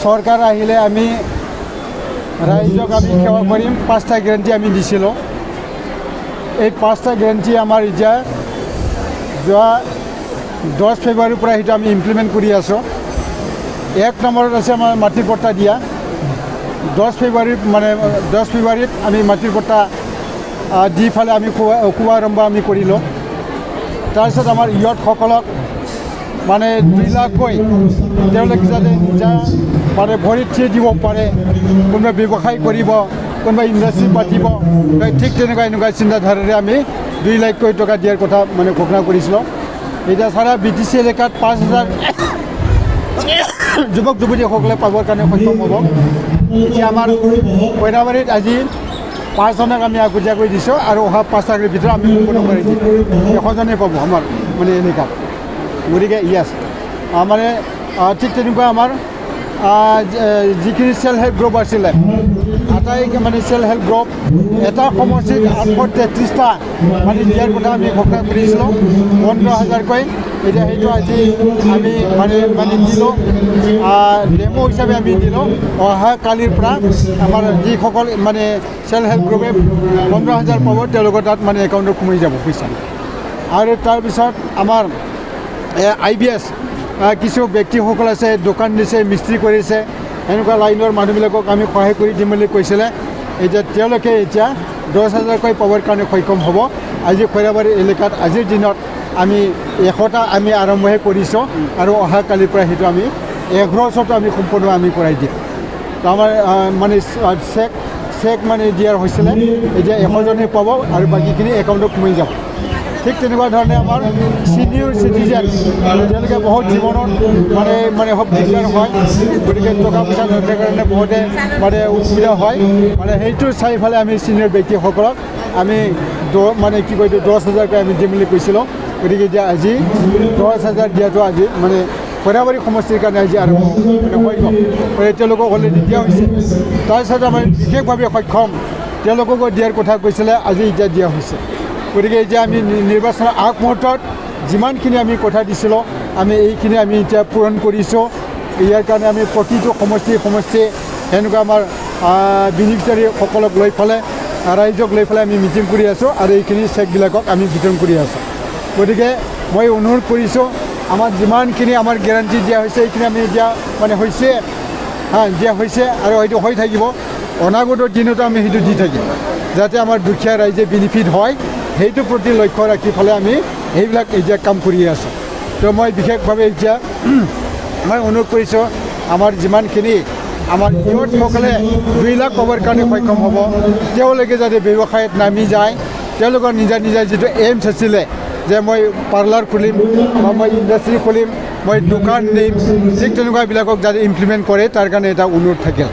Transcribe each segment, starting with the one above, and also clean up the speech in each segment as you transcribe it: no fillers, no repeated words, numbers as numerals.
চৰকাৰ আহিলে আমি ৰাইজক আমি সেৱা কৰিম 5টা গ্যাৰাণ্টি আমি দিছিলোঁ। এই 5টা গ্যাৰাণ্টি আমাৰ এতিয়া যোৱা 10 ফেব্ৰুৱাৰীৰ পৰা সেইটো আমি ইমপ্লিমেণ্ট কৰি আছোঁ। 1 নম্বৰত আছে আমাৰ মাটিৰ পট্টা দিয়া। 10 ফেব্ৰুৱাৰীত আমি মাটিৰ পট্টা দি ফালে আমি শুভাৰম্ভ আমি কৰিলোঁ। তাৰপিছত আমাৰ ইয়থসকলক মানে 2 লাখকৈ তেওঁলোকে যাতে মানে ভৰিত থিয় দিব পাৰে, কোনোবাই ব্যৱসায় কৰিব, কোনোবাই ইণ্ডাষ্ট্ৰী পাতিব, ঠিক তেনেকুৱা এনেকুৱা চিন্তাধাৰাৰে আমি 2 লাখকৈ টকা দিয়াৰ কথা মানে ঘোষণা কৰিছিলোঁ। এতিয়া চাৰা BTC এলেকাত 5,000 যুৱক যুৱতীসকলে পাবৰ কাৰণে সক্ষম হ'ব। এতিয়া আমাৰ কইনাবাৰীত আজি 5জনক আমি আগতীয়াকৈ দিছোঁ আৰু অহা 5 তাৰিখৰ ভিতৰত আমি সম্পূৰ্ণ কৰি দিম। 100জনে পাব আমাৰ মানে এলেকাত। গতিকে ইয়াছ মানে ঠিক তেনেকুৱা আমাৰ যিখিনি চেল্ফ হেল্প গ্ৰুপ আছিলে আটাইকে মানে চেল্ফ হেল্প গ্ৰুপ এটা সমষ্টিত 833টা মানে দিয়াৰ কথা আমি ঘোষণা কৰিছিলোঁ 15,000কৈ। এতিয়া সেইটো আজি আমি মানে দিলোঁ, ডেমো হিচাপে আমি দিলোঁ। অহা কালিৰ পৰা আমাৰ যিসকল মানে চেল্ফ হেল্প গ্ৰুপে 15,000 পাব তেওঁলোকৰ তাত মানে একাউণ্টত সোমাই যাব পইচা। আৰু তাৰপিছত আমাৰ IBS কিছু ব্যক্তিসকল আছে, দোকান দিছে, মিস্ত্ৰী কৰিছে, এনেকুৱা লাইনৰ মানুহবিলাকক আমি সহায় কৰি দিম বুলি কৈছিলে। এতিয়া তেওঁলোকে এতিয়া 10,000কৈ পাবৰ কাৰণে সক্ষম হ'ব। আজি খৈৰাবাৰী এলেকাত আজিৰ দিনত আমি 100টা আমি আৰম্ভহে কৰিছোঁ আৰু অহা কালিৰ পৰা সেইটো আমি 1100টা আমি সম্পূৰ্ণ আমি কৰাই দিম। তো আমাৰ মানে চেক মানে দিয়াৰ হৈছিলে, এতিয়া 100জনে পাব আৰু বাকীখিনি একাউণ্টত সোমাই যাব। ঠিক তেনেকুৱা ধৰণে আমাৰ ছিনিয়ৰ চিটিজেন তেওঁলোকে বহুত জীৱনত মানে খুব দিগদাৰ হয়, গতিকে টকা পইচা নথকাৰ কাৰণে বহুতে মানে অসুবিধা হয়। মানে সেইটো চাই ফালে আমি ছিনিয়ৰ ব্যক্তিসকলক আমি মানে কি কয় 10,000কৈ আমি দিম বুলি কৈছিলোঁ। গতিকে এতিয়া আজি 10,000 দিয়াটো আজি মানে খৈৰাবাৰী সমষ্টিৰ কাৰণে আজি আৰম্ভ হৈ গ'ল। তেওঁলোকক অলৰেডি দিয়া হৈছে। তাৰপিছত আমাৰ বিশেষভাৱে সক্ষম তেওঁলোককো দিয়াৰ কথা কৈছিলে, আজি এতিয়া দিয়া হৈছে। গতিকে এতিয়া আমি নিৰ্বাচনৰ আগমুহূৰ্তত যিমানখিনি আমি কথা দিছিলোঁ আমি এইখিনি আমি এতিয়া পূৰণ কৰিছোঁ। ইয়াৰ কাৰণে আমি প্ৰতিটো সমষ্টি সেনেকুৱা আমাৰ বেনিফিচিয়াৰীসকলক লৈ পেলাই ৰাইজক লৈ পেলাই আমি মিটিং কৰি আছোঁ আৰু এইখিনি চেকবিলাকক আমি বিতৰণ কৰি আছোঁ। গতিকে মই অনুৰোধ কৰিছোঁ আমাৰ যিমানখিনি আমাৰ গেৰাণ্টি দিয়া হৈছে এইখিনি আমি এতিয়া মানে হৈছে দিয়া হৈছে আৰু হয়তো হৈ থাকিব। অনাগত দিনতো আমি সেইটো দি থাকিম যাতে আমাৰ দুখীয়া ৰাইজে বেনিফিট হয়, সেইটো প্ৰতি লক্ষ্য ৰাখি পেলাই আমি সেইবিলাক এতিয়া কাম কৰি আছোঁ। তো মই বিশেষভাৱে এতিয়া মই অনুৰোধ কৰিছোঁ আমাৰ যিমানখিনি আমাৰ ইউথসকলে 2 লাখ পাবৰ কাৰণে সক্ষম হ'ব, তেওঁলোকে যাতে ব্যৱসায়ত নামি যায়। তেওঁলোকৰ নিজা যিটো এইমছ আছিলে যে মই পাৰ্লাৰ খুলিম বা মই ইণ্ডাষ্ট্ৰী খুলিম, মই দোকান দিম, ঠিক তেনেকুৱাবিলাকক যাতে ইমপ্লিমেণ্ট কৰে তাৰ কাৰণে এটা অনুৰোধ থাকিল।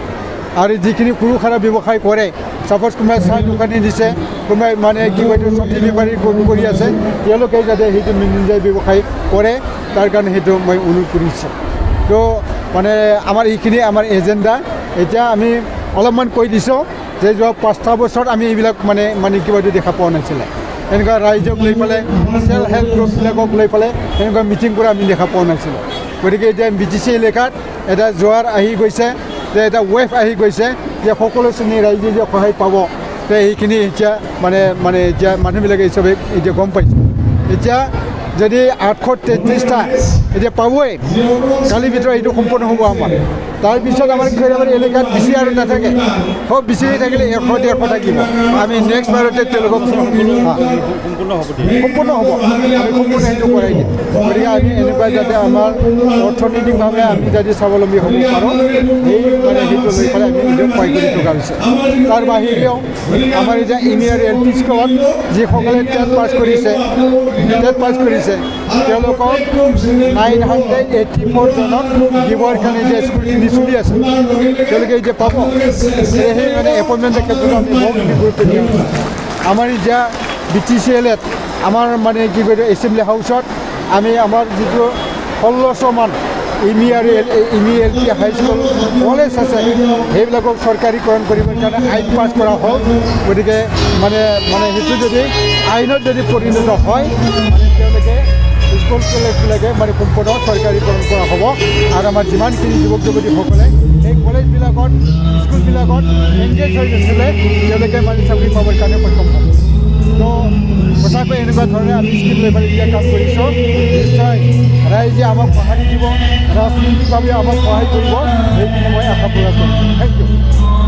আৰু যিখিনি সৰু সুৰা ব্যৱসায় কৰে, ছাপ'জ কোনোবাই চাহ দোকানী দিছে, কোনোবাই মানে কি কয় চব্জি বেপাৰী কৰি আছে, তেওঁলোকে যাতে সেইটো নিজে ব্যৱসায় কৰে তাৰ কাৰণে সেইটো মই অনুৰোধ কৰিছোঁ। তো মানে আমাৰ এইখিনি আমাৰ এজেণ্ডা। এতিয়া আমি অলপমান কৈ দিছোঁ যে যোৱা 5টা বছৰত আমি এইবিলাক মানে কিবা দেখা পোৱা নাছিলে। এনেকুৱা ৰাইজক লৈ পেলাই চেল্ফ হেল্প গ্ৰুপবিলাকক লৈ পেলাই এনেকুৱা মিটিং কৰা আমি দেখা পোৱা নাছিলোঁ। গতিকে এতিয়া BTC এলেকাত এটা জোৱাৰ আহি গৈছে, যে এটা ৱেভ আহি গৈছে যে সকলো শ্ৰেণীৰ ৰাইজে যে সহায় পাব। তো এইখিনি এতিয়া মানে এতিয়া মানুহবিলাকে এই চবে এতিয়া গম পাইছে। এতিয়া যদি 833টা এতিয়া পাবই, কালিৰ ভিতৰত এইটো সম্পূৰ্ণ হ'ব আমাৰ। তাৰপিছত আমাৰ খৈৰাবাৰী এলেকাত বেছি আৰু নাথাকে, খুব বেছি থাকিলে 100-150 থাকিব। আমি নেক্সট বাৰতে তেওঁলোকক সম্পূৰ্ণ হ'ব, আমি সম্পূৰ্ণ সেইটো কৰাই দিম। গতিকে আমি এনেকুৱা যাতে আমাৰ অৰ্থনৈতিকভাৱে আমি যাতে স্বাৱলম্বী হ'ব পাৰোঁ, সেই মানে সেইটো লৈ পেলাই আমি নিজক সহায় কৰি থকা হৈছে। তাৰ বাহিৰেও আমাৰ এতিয়া ইমিয়াৰ LP স্কুলত যিসকলে টেট পাছ কৰিছে তেওঁলোকক 984জনক দিবৰ কাৰণে যে স্কুলখিনি চলি আছে তেওঁলোকে এতিয়া পাব। সেই মানে এপইণ্টমেণ্টৰ ক্ষেত্ৰত আমি বহুতখিনি গুৰুত্ব দিয়া হৈছে। আমাৰ এতিয়া BTCLত আমাৰ মানে কি কয় এছেম্বলি হাউচত আমি আমাৰ যিটো 1600মান EMI-LP হাইস্কুল কলেজ আছে সেইবিলাকক চৰকাৰীকৰণ কৰিবৰ কাৰণে আইন পাছ কৰা হ'ল। গতিকে মানে সেইটো যদি আইনত যদি পৰিণত হয় মানে তেওঁলোকে স্কুল কলেজবিলাকে মানে সম্পূৰ্ণ চৰকাৰীকৰণ কৰা হ'ব আৰু আমাৰ যিমানখিনি যুৱক যুৱতীসকলে এই কলেজবিলাকত স্কুলবিলাকত এংগেজ হৈ গৈছিলে তেওঁলোকে মানে চাকৰি পাবৰ কাৰণে সক্ষম হ'ব তো সঁচাকৈ এনেকুৱা ধৰণে আমি স্কিম লৈ পেলাই এতিয়া কাম কৰিছোঁ নিশ্চয় ৰাইজে আমাক সঁহাৰি দিব ৰাজনৈতিকভাৱে আমাক সহায় কৰিব সেইখিনি মই আশা প্ৰকাশ কৰিছোঁ থেংক ইউ